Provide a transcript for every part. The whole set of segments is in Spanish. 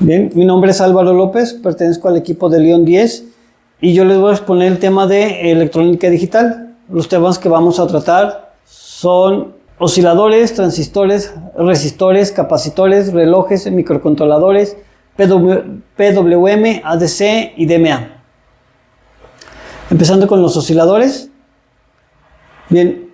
Bien, mi nombre es Álvaro López, pertenezco al equipo de León 10 y yo les voy a exponer el tema de electrónica digital. Los temas que vamos a tratar son osciladores, transistores, resistores, capacitores, relojes, microcontroladores, PWM, ADC y DMA. Empezando con los osciladores. Bien,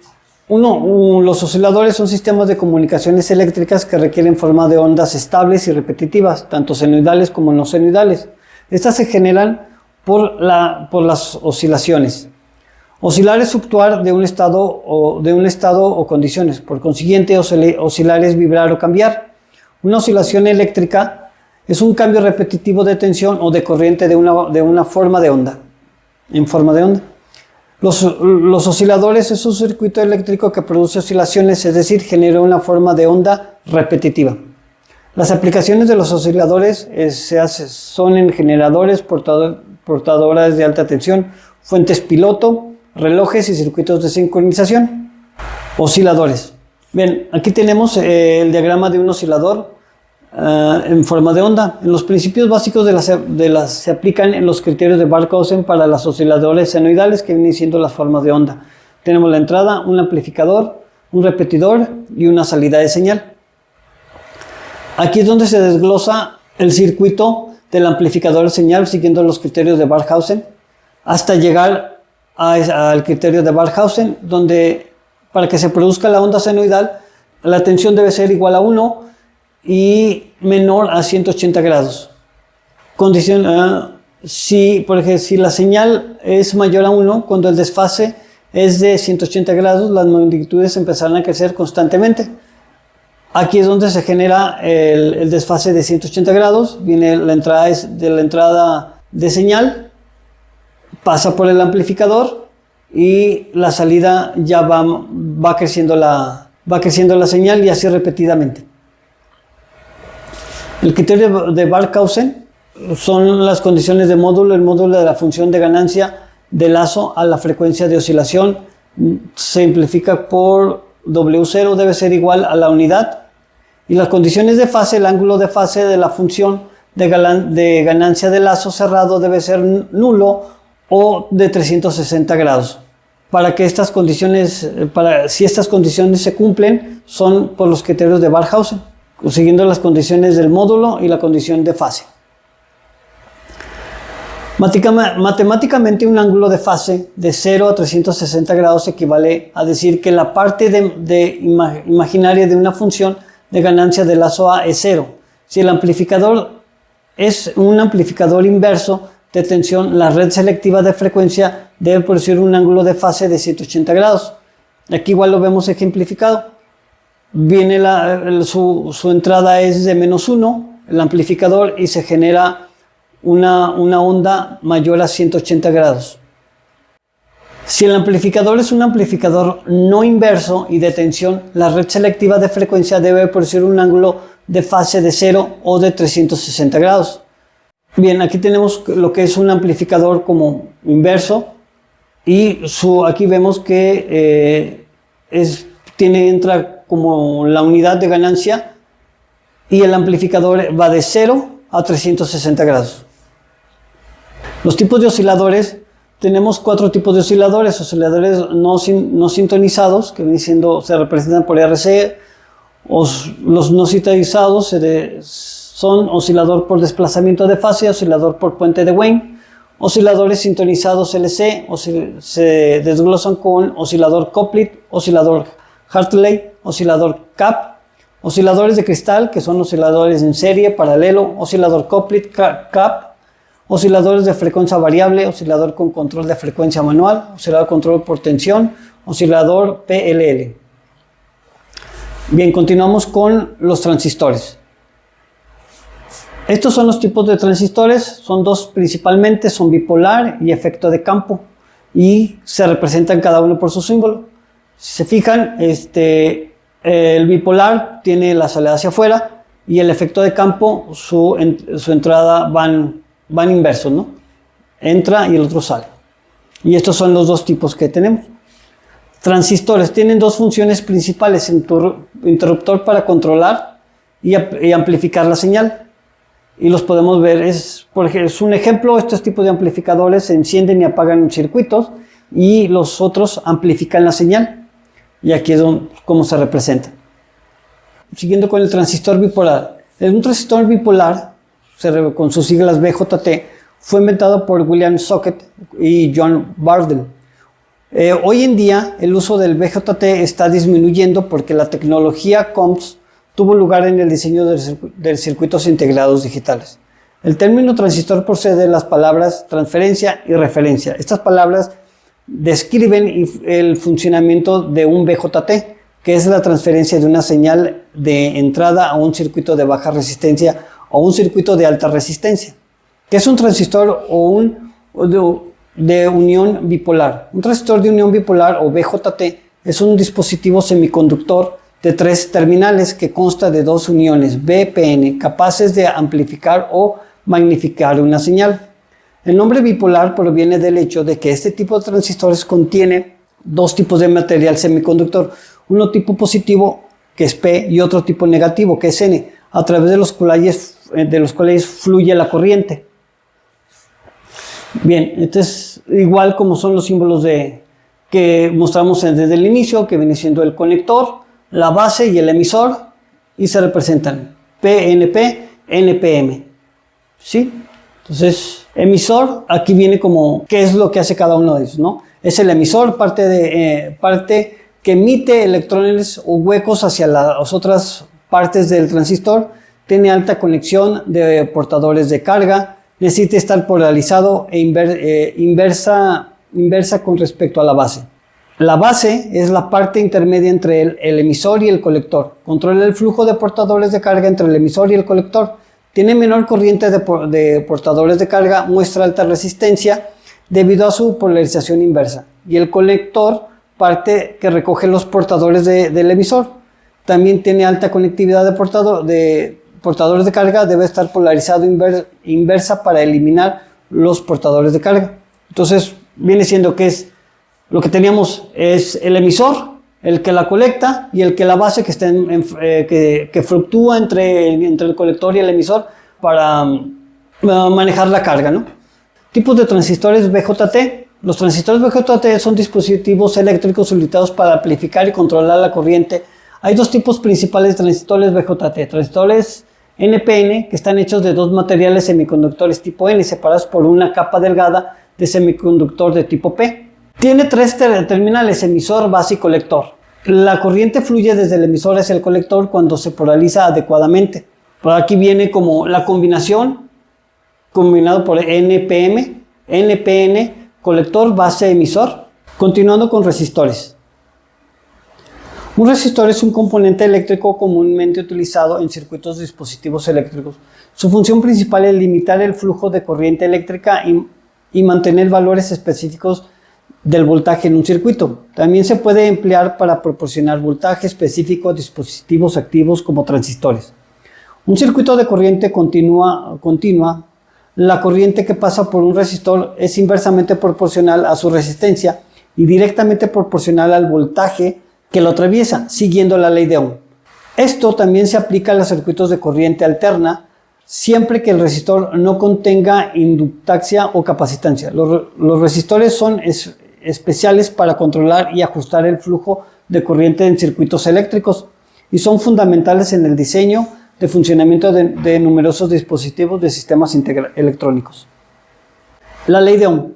los osciladores son sistemas de comunicaciones eléctricas que requieren forma de ondas estables y repetitivas, tanto senoidales como no senoidales. Estas se generan por las oscilaciones. Oscilar es fluctuar de un estado o condiciones. Por consiguiente, oscilar es vibrar o cambiar. Una oscilación eléctrica es un cambio repetitivo de tensión o de corriente de una forma de onda. En forma de onda. Los osciladores es un circuito eléctrico que produce oscilaciones, es decir, genera una forma de onda repetitiva. Las aplicaciones de los osciladores son en generadores, portadoras de alta tensión, fuentes piloto, relojes y circuitos de sincronización. Osciladores. Bien, aquí tenemos el diagrama de un oscilador en forma de onda. En los principios básicos se aplican en los criterios de Barkhausen para los osciladores senoidales, que vienen siendo las formas de onda. Tenemos la entrada, un amplificador, un repetidor y una salida de señal. Aquí es donde se desglosa el circuito del amplificador de señal siguiendo los criterios de Barkhausen hasta llegar al criterio de Barkhausen, donde para que se produzca la onda senoidal la tensión debe ser igual a 1 y menor a 180 grados. Por ejemplo, si la señal es mayor a 1, cuando el desfase es de 180 grados, las magnitudes empezarán a crecer constantemente. Aquí es donde se genera el desfase de 180 grados, viene la entrada de señal, pasa por el amplificador y la salida ya va creciendo la señal y así repetidamente. El criterio de Barkhausen son las condiciones de módulo, el módulo de la función de ganancia de lazo a la frecuencia de oscilación se simplifica por W0 debe ser igual a la unidad, y las condiciones de fase, el ángulo de fase de la función de ganancia de lazo cerrado debe ser nulo o de 360 grados. Si estas condiciones se cumplen, son por los criterios de Barkhausen, siguiendo las condiciones del módulo y la condición de fase. Matemáticamente, un ángulo de fase de 0 a 360 grados equivale a decir que la parte imaginaria de una función de ganancia de lazo A es 0. Si el amplificador es un amplificador inverso de tensión, la red selectiva de frecuencia debe producir un ángulo de fase de 180 grados. Aquí igual lo vemos ejemplificado. Viene su entrada es de -1, el amplificador, y se genera una onda mayor a 180 grados. Si el amplificador es un amplificador no inverso y de tensión, la red selectiva de frecuencia debe producir un ángulo de fase de 0 o de 360 grados. Bien, aquí tenemos lo que es un amplificador como inverso y aquí vemos que entra como la unidad de ganancia y el amplificador va de 0 a 360 grados. Los tipos de osciladores, tenemos 4 tipos de osciladores: osciladores no sintonizados, que se representan por RC, los no sintonizados son oscilador por desplazamiento de fase, oscilador por puente de Wien, osciladores sintonizados LC, se desglosan con oscilador Couplet, oscilador Hartley, oscilador CAP, osciladores de cristal, que son osciladores en serie, paralelo, oscilador Couplet, CAP, osciladores de frecuencia variable, oscilador con control de frecuencia manual, oscilador control por tensión, oscilador PLL. Bien, continuamos con los transistores. Estos son los tipos de transistores, son dos principalmente, son bipolar y efecto de campo, y se representan cada uno por su símbolo. Si se fijan, el bipolar tiene la salida hacia afuera y el efecto de campo, su entrada van inversos, ¿no? Entra y el otro sale. Y estos son los dos tipos que tenemos. Transistores tienen dos funciones principales: interruptor para controlar y amplificar la señal. y los podemos ver. Por ejemplo, es un ejemplo, estos tipos de amplificadores se encienden y apagan en circuitos y los otros amplifican la señal. Y aquí es cómo se representa. Siguiendo con el transistor bipolar. Un transistor bipolar, con sus siglas BJT, fue inventado por William Socket y John Barden. Hoy en día el uso del BJT está disminuyendo porque la tecnología COMS tuvo lugar en el diseño de circuitos integrados digitales. El término transistor procede de las palabras transferencia y referencia. Estas palabras describen el funcionamiento de un BJT, que es la transferencia de una señal de entrada a un circuito de baja resistencia o un circuito de alta resistencia. ¿Qué es un transistor de unión bipolar? Un transistor de unión bipolar o BJT es un dispositivo semiconductor de 3 terminales que consta de 2 uniones BPN capaces de amplificar o magnificar una señal. El nombre bipolar proviene del hecho de que este tipo de transistores contiene 2 tipos de material semiconductor, uno tipo positivo, que es P, y otro tipo negativo, que es N, a través de los cuales fluye la corriente. Bien, entonces igual como son los símbolos que mostramos desde el inicio, que viene siendo el conector, la base y el emisor, y se representan PNP, NPM. ¿Sí? Entonces, emisor, aquí viene como qué es lo que hace cada uno de ellos, ¿no? Es el emisor, parte que emite electrones o huecos hacia las otras partes del transistor, tiene alta conexión de portadores de carga, necesita estar polarizado e inversa con respecto a la base. La base es la parte intermedia entre el emisor y el colector. Controla el flujo de portadores de carga entre el emisor y el colector. Tiene menor corriente de portadores de carga, muestra alta resistencia debido a su polarización inversa. Y el colector, parte que recoge los portadores del emisor. También tiene alta conectividad de portadores de carga, debe estar polarizado inversa para eliminar los portadores de carga. Entonces, viene siendo que es lo que teníamos es el emisor, el que la colecta, y el que la base que fluctúa entre el colector y el emisor para manejar la carga, ¿no? Tipos de transistores BJT. Los transistores BJT son dispositivos eléctricos utilizados para amplificar y controlar la corriente. Hay 2 tipos principales de transistores BJT. Transistores NPN, que están hechos de 2 materiales semiconductores tipo N separados por una capa delgada de semiconductor de tipo P. Tiene 3 terminales, emisor, base y colector. La corriente fluye desde el emisor hacia el colector cuando se polariza adecuadamente. Por aquí viene como la combinación, combinado por NPM, NPN, colector, base, emisor. Continuando con resistores. Un resistor es un componente eléctrico comúnmente utilizado en circuitos de dispositivos eléctricos. Su función principal es limitar el flujo de corriente eléctrica y mantener valores específicos del voltaje en un circuito. También se puede emplear para proporcionar voltaje específico a dispositivos activos como transistores. Un circuito de corriente continua, la corriente que pasa por un resistor es inversamente proporcional a su resistencia y directamente proporcional al voltaje que lo atraviesa, siguiendo la ley de Ohm. Esto también se aplica a los circuitos de corriente alterna, siempre que el resistor no contenga inductancia o capacitancia. Los resistores son especiales para controlar y ajustar el flujo de corriente en circuitos eléctricos y son fundamentales en el diseño de funcionamiento de numerosos dispositivos de sistemas electrónicos. La ley de Ohm.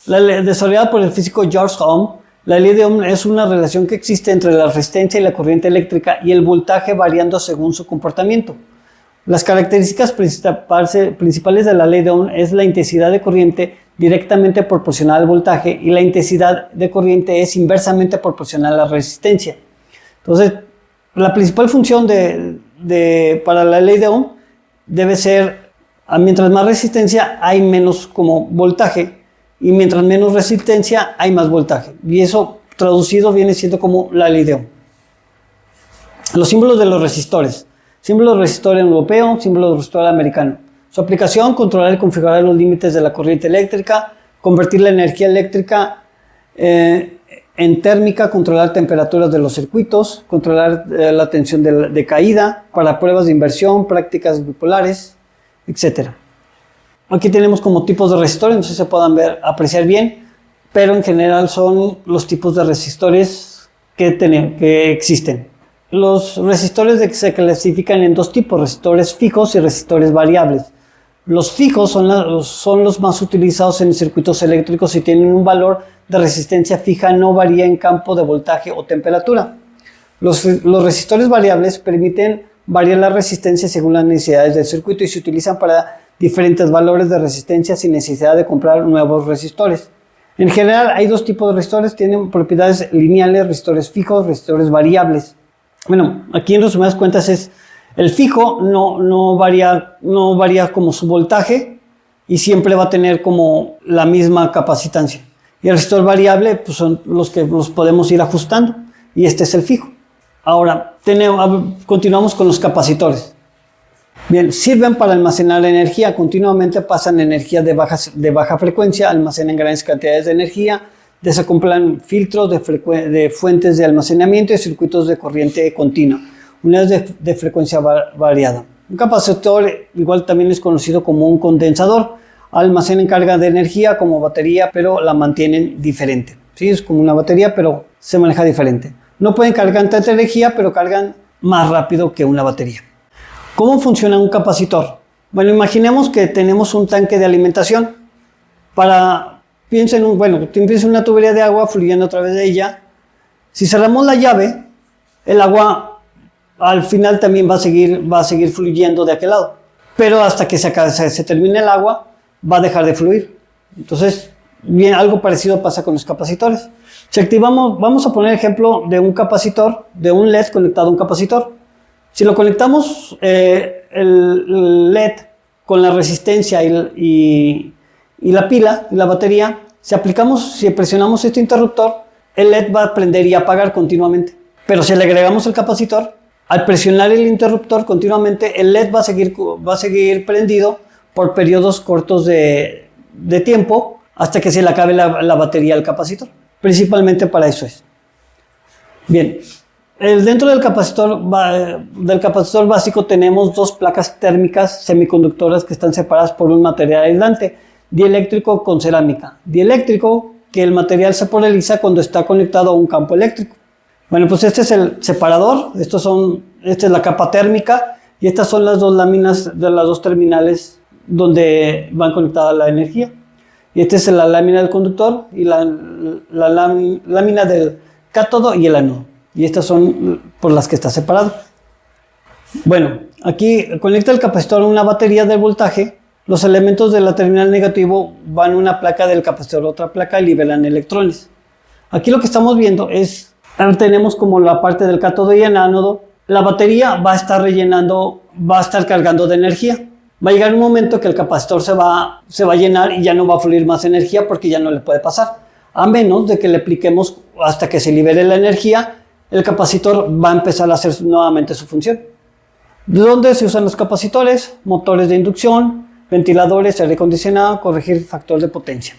Desarrollada por el físico George Ohm, la ley de Ohm es una relación que existe entre la resistencia y la corriente eléctrica y el voltaje variando según su comportamiento. Las características principales de la ley de Ohm es la intensidad de corriente directamente proporcional al voltaje y la intensidad de corriente es inversamente proporcional a la resistencia. Entonces, la principal función para la ley de Ohm debe ser, mientras más resistencia hay menos como voltaje y mientras menos resistencia hay más voltaje. Y eso traducido viene siendo como la ley de Ohm. Los símbolos de los resistores. Símbolo del resistor europeo, símbolo del resistor americano. Su aplicación, controlar y configurar los límites de la corriente eléctrica, convertir la energía eléctrica en térmica, controlar temperaturas de los circuitos, controlar la tensión de caída, para pruebas de inversión, prácticas bipolares, etc. Aquí tenemos como tipos de resistores, no sé si se puedan apreciar bien, pero en general son los tipos de resistores que existen. Los resistores se clasifican en dos tipos, resistores fijos y resistores variables. Los fijos son los más utilizados en circuitos eléctricos y tienen un valor de resistencia fija, no varía en campo de voltaje o temperatura. Los resistores variables permiten variar la resistencia según las necesidades del circuito y se utilizan para diferentes valores de resistencia sin necesidad de comprar nuevos resistores. En general hay dos tipos de resistores, tienen propiedades lineales, resistores fijos, resistores variables. Bueno, aquí en resumidas cuentas es el fijo no varía como su voltaje y siempre va a tener como la misma capacitancia. Y el resistor variable pues son los que los podemos ir ajustando y este es el fijo. Ahora, continuamos con los capacitores. Bien, sirven para almacenar energía, continuamente pasan energía de baja frecuencia, almacenan grandes cantidades de energía, desacoplan filtros de fuentes de almacenamiento y circuitos de corriente continua, unidades de frecuencia variada. Un capacitor igual también es conocido como un condensador, almacenan carga de energía como batería, pero la mantienen diferente. ¿Sí? Es como una batería, pero se maneja diferente. No pueden cargar tanta energía, pero cargan más rápido que una batería. ¿Cómo funciona un capacitor? Bueno, imaginemos que tenemos un tanque de alimentación. Piensa en una tubería de agua fluyendo a través de ella. Si cerramos la llave, el agua al final también va a seguir fluyendo de aquel lado. Pero hasta que se termine el agua, va a dejar de fluir. Entonces, bien, algo parecido pasa con los capacitores. Si activamos, vamos a poner ejemplo de un capacitor, de un LED conectado a un capacitor. Si lo conectamos el LED con la resistencia y la pila y la batería, si presionamos este interruptor, el LED va a prender y apagar continuamente. Pero si le agregamos el capacitor, al presionar el interruptor continuamente, el LED va a seguir prendido por periodos cortos de tiempo hasta que se le acabe la batería al capacitor. Principalmente para eso es. Bien. Dentro del capacitor básico tenemos dos placas térmicas semiconductoras que están separadas por un material aislante, dieléctrico con cerámica. Dieléctrico, que el material se polariza cuando está conectado a un campo eléctrico. Bueno, pues este es el separador, esta es la capa térmica y estas son las dos láminas de las dos terminales donde van conectada la energía. Y esta es la lámina del conductor y la lámina del cátodo y el ánodo. Y estas son por las que está separado. Bueno, aquí conecta el capacitor a una batería del voltaje. Los elementos de la terminal negativo van a una placa del capacitor a otra placa y liberan electrones. Aquí lo que estamos viendo es, tenemos como la parte del cátodo y el ánodo. La batería va a estar cargando de energía. Va a llegar un momento que el capacitor se va a llenar y ya no va a fluir más energía porque ya no le puede pasar. A menos de que le apliquemos hasta que se libere la energía, el capacitor va a empezar a hacer nuevamente su función. ¿De dónde se usan los capacitores? Motores de inducción, ventiladores, aire acondicionado, corregir factor de potencia.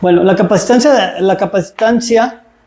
Bueno, la capacitancia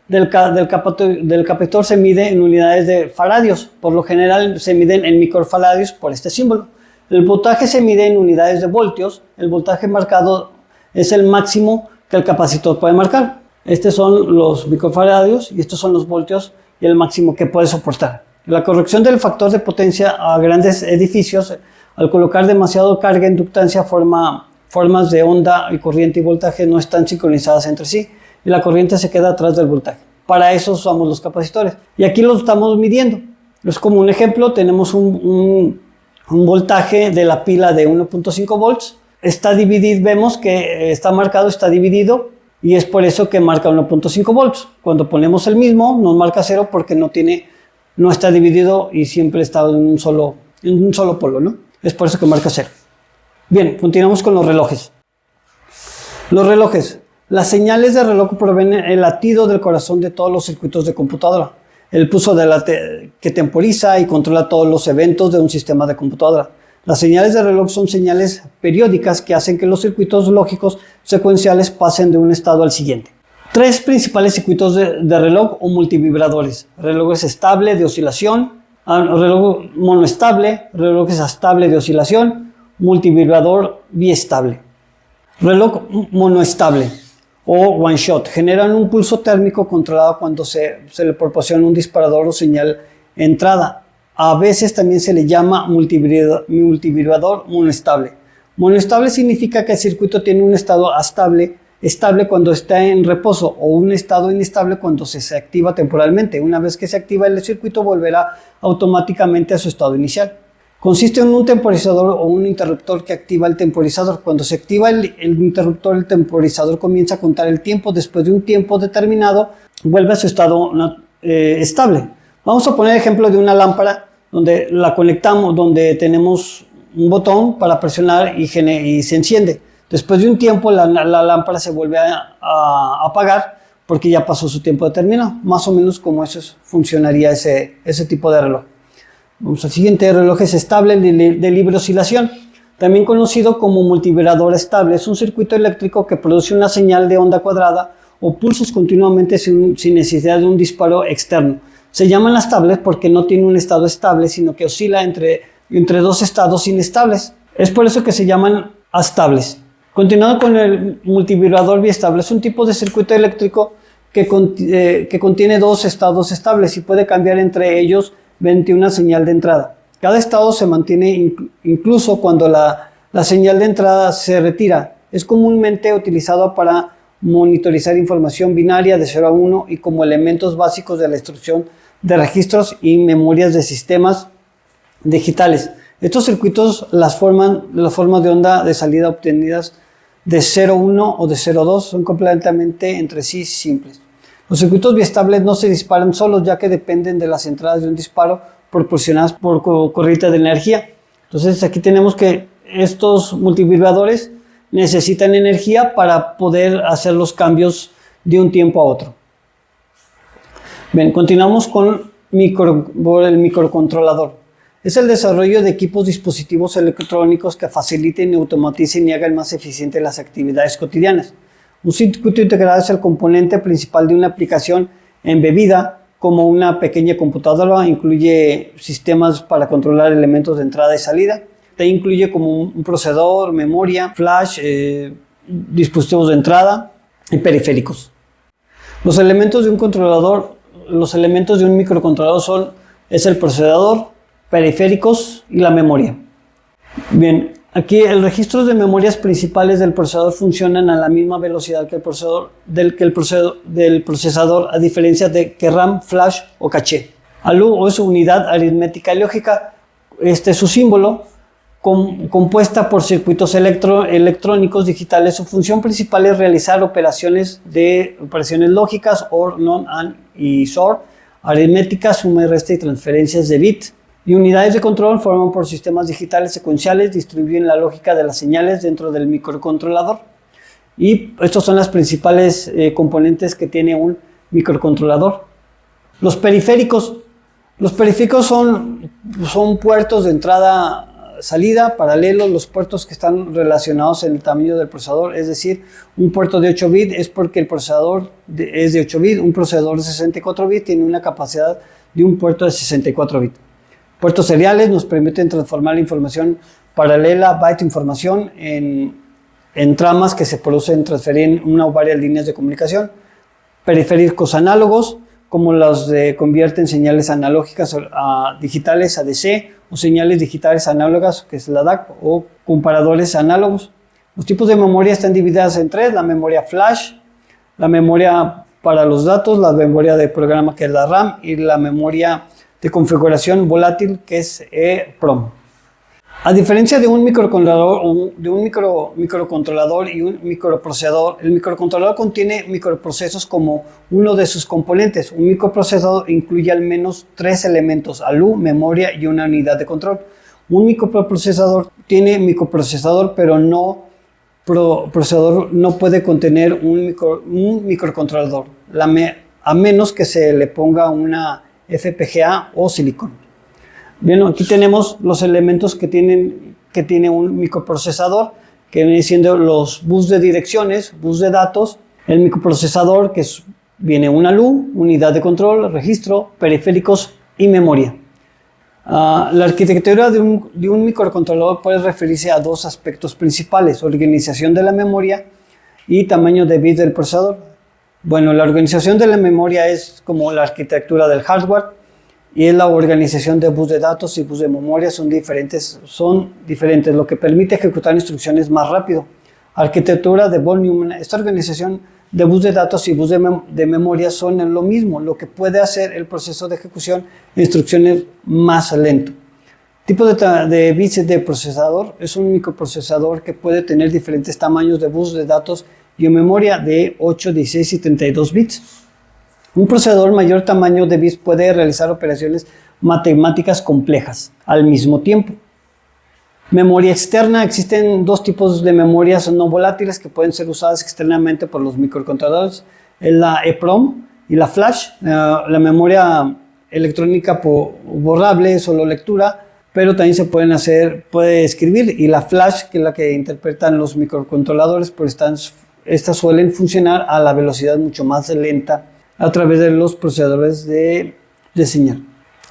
del capacitor se mide en unidades de faradios. Por lo general se miden en microfaradios por este símbolo. El voltaje se mide en unidades de voltios. El voltaje marcado es el máximo que el capacitor puede marcar. Estos son los microfaradios y estos son los voltios y el máximo que puede soportar. La corrección del factor de potencia a grandes edificios, al colocar demasiado carga inductancia, formas de onda y corriente y voltaje no están sincronizadas entre sí y la corriente se queda atrás del voltaje. Para eso usamos los capacitores y aquí los estamos midiendo. Es como un ejemplo, tenemos un voltaje de la pila de 1.5 volts. Está dividido, vemos que está dividido. Y es por eso que marca 1.5 volts. Cuando ponemos el mismo, nos marca 0 porque no está dividido y siempre está en un solo polo, ¿no? Es por eso que marca 0. Bien, continuamos con los relojes. Los relojes. Las señales de reloj provienen del latido del corazón de todos los circuitos de computadora. El pulso que temporiza y controla todos los eventos de un sistema de computadora. Las señales de reloj son señales periódicas que hacen que los circuitos lógicos secuenciales pasen de un estado al siguiente. Tres principales circuitos de reloj o multivibradores: relojes estable de oscilación, reloj monoestable, relojes estable de oscilación, multivibrador biestable. Reloj monoestable o one shot. Generan un pulso térmico controlado cuando se le proporciona un disparador o señal entrada. A veces también se le llama multivibrador monoestable. Monoestable significa que el circuito tiene un estado estable cuando está en reposo o un estado inestable cuando se activa temporalmente. Una vez que se activa el circuito volverá automáticamente a su estado inicial. Consiste en un temporizador o un interruptor que activa el temporizador. Cuando se activa el interruptor, el temporizador comienza a contar el tiempo. Después de un tiempo determinado, vuelve a su estado estable. Vamos a poner el ejemplo de una lámpara donde la conectamos, donde tenemos un botón para presionar y se enciende. Después de un tiempo, la lámpara se vuelve a apagar porque ya pasó su tiempo determinado. Más o menos como eso funcionaría ese tipo de reloj. Vamos al siguiente. Reloj es estable de libre oscilación, también conocido como multivibrador estable. Es un circuito eléctrico que produce una señal de onda cuadrada o pulsos continuamente sin necesidad de un disparo externo. Se llaman estables porque no tiene un estado estable, sino que oscila entre dos estados inestables. Es por eso que se llaman astables. Continuando con el multivibrador biestable, es un tipo de circuito eléctrico que contiene dos estados estables y puede cambiar entre ellos mediante una señal de entrada. Cada estado se mantiene incluso cuando la señal de entrada se retira. Es comúnmente utilizado para monitorizar información binaria de 0 a 1 y como elementos básicos de la instrucción de registros y memorias de sistemas digitales. Estos circuitos, las formas de onda de salida obtenidas de 0,1 o de 0,2 son completamente entre sí simples. Los circuitos biestables no se disparan solos, ya que dependen de las entradas de un disparo proporcionadas por corriente de energía. Entonces aquí tenemos que estos multivibradores necesitan energía para poder hacer los cambios de un tiempo a otro. Bien, continuamos con el microcontrolador. Es el desarrollo de equipos dispositivos electrónicos que faciliten, automaticen y hagan más eficientes las actividades cotidianas. Un circuito integrado es el componente principal de una aplicación embebida, como una pequeña computadora. Incluye sistemas para controlar elementos de entrada y salida. Te incluye como un procesador, memoria, flash, dispositivos de entrada y periféricos. Los elementos de un microcontrolador es el procesador, periféricos y la memoria. Bien, aquí el registro de memorias principales del procesador funcionan a la misma velocidad que el procesador, a diferencia de que RAM, flash o caché. ALU es unidad aritmética y lógica. Este es su símbolo, compuesta por circuitos electrónicos digitales. Su función principal es realizar operaciones lógicas, OR, NOT, AND y XOR, aritméticas, suma y resta y transferencias de bit. Y unidades de control forman por sistemas digitales secuenciales, distribuyen la lógica de las señales dentro del microcontrolador. Y estos son las principales componentes que tiene un microcontrolador. Los periféricos son puertos de entrada-salida paralelos. Los puertos que están relacionados en el tamaño del procesador, es decir, un puerto de 8 bits es porque el procesador es de 8 bits, un procesador de 64 bits tiene una capacidad de un puerto de 64 bits. Puertos seriales nos permiten transformar la información paralela, byte información, en tramas que se producen, transferir en una o varias líneas de comunicación. Periféricos análogos, como los convierten señales analógicas a digitales, ADC, o señales digitales análogas, que es la DAC, o comparadores análogos. Los tipos de memoria están divididas en tres: la memoria flash, la memoria para los datos, la memoria de programa, que es la RAM, y la memoria de configuración volátil, que es EEPROM. A diferencia de un microcontrolador y un microprocesador, el microcontrolador contiene microprocesos como uno de sus componentes. Un microprocesador incluye al menos 3 elementos: ALU, memoria y una unidad de control. Un microprocesador tiene microprocesador, pero procesador no puede contener un microcontrolador, a menos que se le ponga una FPGA o silicón. Bien, aquí tenemos los elementos que tiene un microprocesador, que vienen siendo los bus de direcciones, bus de datos, el microprocesador, que viene una ALU, unidad de control, registro, periféricos y memoria. La arquitectura de un microcontrolador puede referirse a dos aspectos principales: organización de la memoria y tamaño de bits del procesador. Bueno, la organización de la memoria es como la arquitectura del hardware, y es la organización de bus de datos y bus de memoria son diferentes, lo que permite ejecutar instrucciones más rápido. Arquitectura de von Neumann. Esta organización de bus de datos y bus de memoria son lo mismo, lo que puede hacer el proceso de ejecución de instrucciones más lento. Tipo de bits de procesador: es un microprocesador que puede tener diferentes tamaños de bus de datos y memoria de 8, 16 y 32 bits. Un procesador mayor tamaño de bits puede realizar operaciones matemáticas complejas al mismo tiempo. Memoria externa: existen dos tipos de memorias no volátiles que pueden ser usadas externamente por los microcontroladores: la EEPROM y la flash. La memoria electrónica borrable es solo lectura, pero también se puede escribir, y la flash, que es la que interpretan los microcontroladores, pues estas suelen funcionar a la velocidad mucho más lenta a través de los procesadores de señal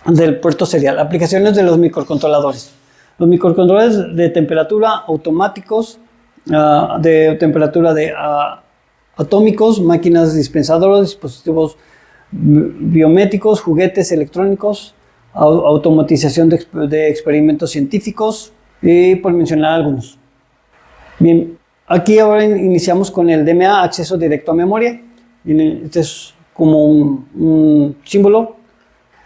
del puerto serial. Aplicaciones de los microcontroladores: los microcontroladores de temperatura automáticos, de temperatura atómicos, máquinas dispensadoras, dispositivos biométricos, juguetes electrónicos, automatización de experimentos científicos, y por mencionar algunos. Bien, aquí ahora iniciamos con el DMA, acceso directo a memoria. Este es como un símbolo.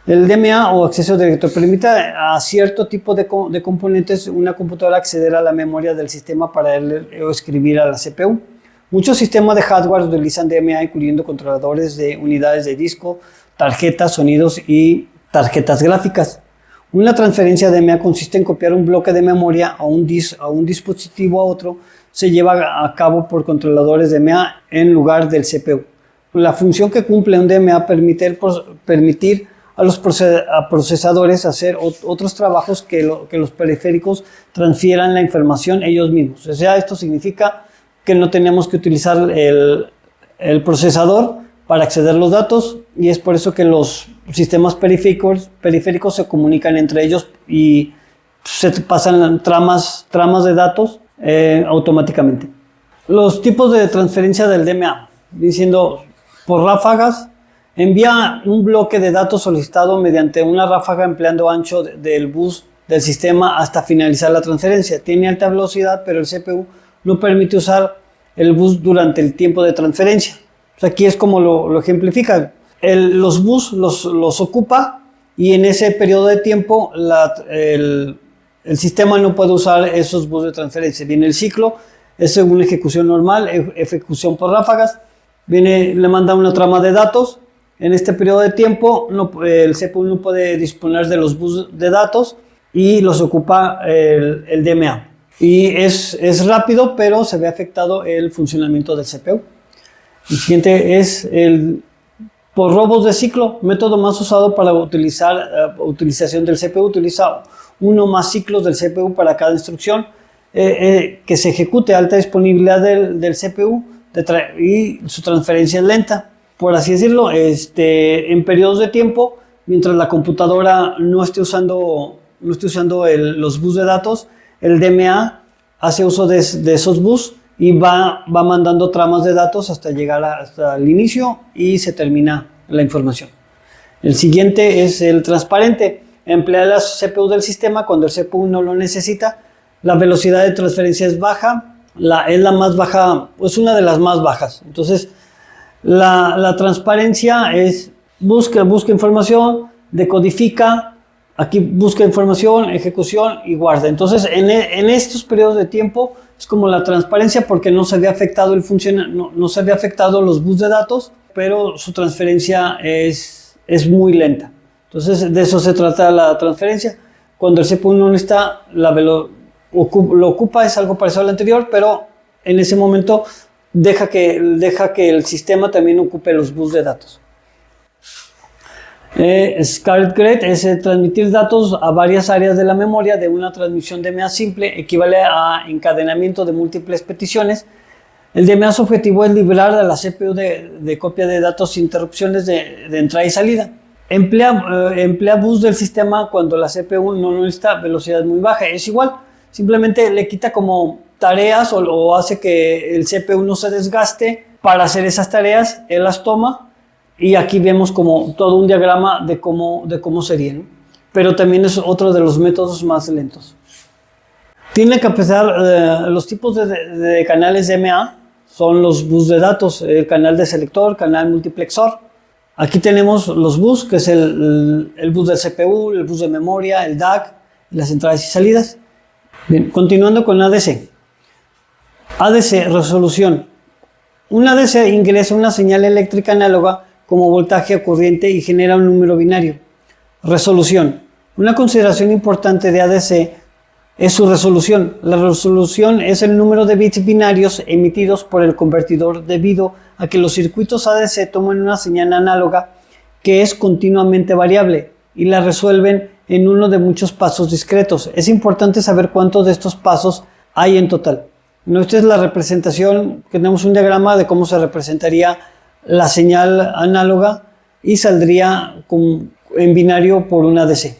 El DMA o acceso directo permite a cierto tipo de componentes una computadora acceder a la memoria del sistema para leer o escribir a la CPU. Muchos sistemas de hardware utilizan DMA, incluyendo controladores de unidades de disco, tarjetas, sonidos y tarjetas gráficas. Una transferencia DMA consiste en copiar un bloque de memoria a un dispositivo a otro. Se lleva a cabo por controladores DMA en lugar del CPU. La función que cumple un DMA permitir a los procesadores hacer otros trabajos que los periféricos transfieran la información ellos mismos. O sea, esto significa que no tenemos que utilizar el procesador para acceder a los datos, y es por eso que los sistemas periféricos se comunican entre ellos y se pasan tramas de datos automáticamente. Los tipos de transferencia del DMA, diciendo por ráfagas: envía un bloque de datos solicitado mediante una ráfaga empleando ancho del bus del sistema hasta finalizar la transferencia. Tiene alta velocidad, pero el CPU no permite usar el bus durante el tiempo de transferencia. O sea, aquí es como lo ejemplifica. Los bus los ocupa, y en ese periodo de tiempo el sistema no puede usar esos bus de transferencia. Viene el ciclo, es una ejecución normal, ejecución por ráfagas. Le manda una trama de datos. En este periodo de tiempo el CPU no puede disponer de los bus de datos y los ocupa el DMA. Y es rápido, pero se ve afectado el funcionamiento del CPU. El siguiente es por robos de ciclo, método más usado para utilización del CPU. Utiliza uno o más ciclos del CPU para cada instrucción que se ejecute a alta disponibilidad del CPU, y su transferencia es lenta, por así decirlo, en periodos de tiempo. Mientras la computadora no esté usando los bus de datos, el DMA hace uso de esos bus y va mandando tramas de datos hasta llegar hasta el inicio, y se termina la información. El siguiente es el transparente. Emplea las CPU del sistema cuando el CPU no lo necesita. La velocidad de transferencia es baja, es la más baja, es una de las más bajas. Entonces, la transparencia es busca información, decodifica. Aquí busca información, ejecución y guarda. Entonces, en estos periodos de tiempo es como la transparencia, porque no se ve afectado no se ve afectado los bus de datos, pero su transferencia es muy lenta. Entonces, de eso se trata la transferencia. Cuando el CPU no está, lo ocupa, es algo parecido al anterior, pero en ese momento deja que el sistema también ocupe los bus de datos. Scatterthread es transmitir datos a varias áreas de la memoria de una transmisión DMA simple, equivale a encadenamiento de múltiples peticiones. El DMA, su objetivo es liberar a la CPU de copia de datos sin interrupciones de entrada y salida. emplea bus del sistema cuando la CPU no necesita velocidad muy baja. Es igual, simplemente le quita como tareas o hace que el CPU no se desgaste para hacer esas tareas, él las toma y aquí vemos como todo un diagrama de cómo serían, ¿no? Pero también es otro de los métodos más lentos. Tiene que empezar los tipos de canales DMA, son los bus de datos, el canal de selector, canal multiplexor. Aquí tenemos los bus, que es el bus del CPU, el bus de memoria, el DAC, las entradas y salidas. Bien, continuando con ADC. ADC, resolución. Un ADC ingresa una señal eléctrica análoga como voltaje o corriente y genera un número binario. Resolución. Una consideración importante de ADC es su resolución. La resolución es el número de bits binarios emitidos por el convertidor debido a que los circuitos ADC toman una señal análoga que es continuamente variable y la resuelven en uno de muchos pasos discretos. Es importante saber cuántos de estos pasos hay en total. Esta es la representación, tenemos un diagrama de cómo se representaría la señal análoga y saldría en binario por un ADC.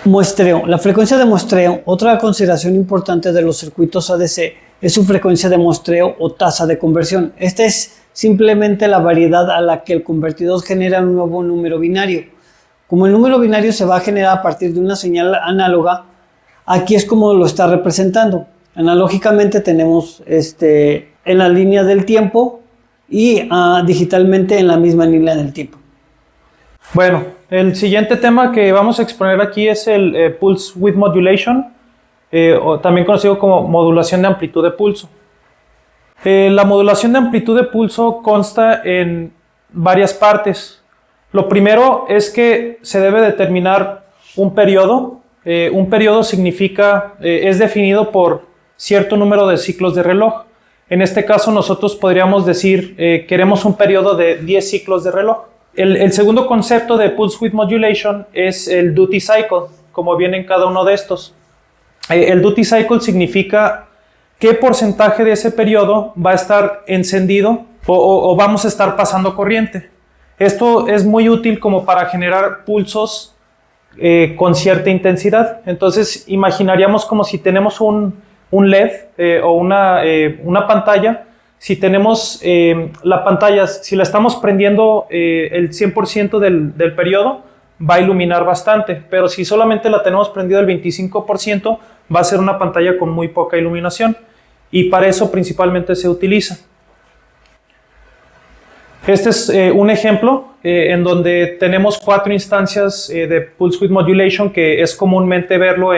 Muestreo. La frecuencia de muestreo, otra consideración importante de los circuitos ADC es su frecuencia de muestreo o tasa de conversión. Esta es simplemente la variedad a la que el convertidor genera un nuevo número binario. Como el número binario se va a generar a partir de una señal análoga, aquí es como lo está representando. Analógicamente tenemos en la línea del tiempo y digitalmente en la misma línea del tiempo. Bueno, el siguiente tema que vamos a exponer aquí es el Pulse Width Modulation, o también conocido como modulación de amplitud de pulso. La modulación de amplitud de pulso consta en varias partes. Lo primero es que se debe determinar un periodo. Un periodo significa, es definido por cierto número de ciclos de reloj. En este caso nosotros podríamos decir queremos un periodo de 10 ciclos de reloj. El segundo concepto de Pulse Width Modulation es el Duty Cycle, como viene en cada uno de estos. El Duty Cycle significa qué porcentaje de ese periodo va a estar encendido o vamos a estar pasando corriente. Esto es muy útil como para generar pulsos con cierta intensidad. Entonces imaginaríamos como si tenemos un LED o una pantalla. Si tenemos la pantalla, si la estamos prendiendo el 100% del periodo, va a iluminar bastante, pero si solamente la tenemos prendida el 25%, va a ser una pantalla con muy poca iluminación y para eso principalmente se utiliza. Este es un ejemplo en donde tenemos 4 instancias de Pulse Width Modulation, que es comúnmente verlo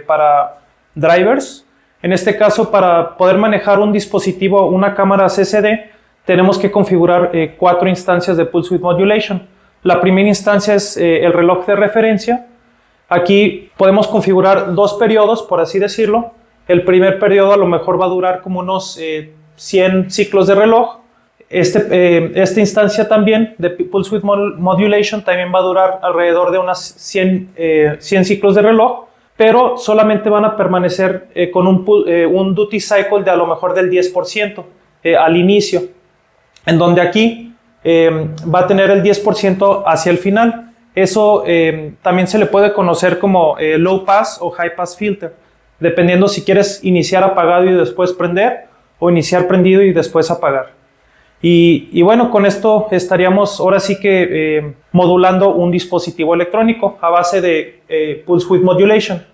para drivers. En este caso, para poder manejar un dispositivo, una cámara CCD, tenemos que configurar 4 instancias de Pulse Width Modulation. La primera instancia es el reloj de referencia. Aquí podemos configurar 2 periodos, por así decirlo. El primer periodo a lo mejor va a durar como unos 100 ciclos de reloj. Esta instancia también de Pulse Width Modulation también va a durar alrededor de unas 100 ciclos de reloj, pero solamente van a permanecer con un duty cycle de a lo mejor del 10% al inicio, en donde aquí va a tener el 10% hacia el final. Eso también se le puede conocer como low pass o high pass filter, dependiendo si quieres iniciar apagado y después prender o iniciar prendido y después apagar. Y bueno, con esto estaríamos ahora sí que modulando un dispositivo electrónico a base de Pulse Width Modulation.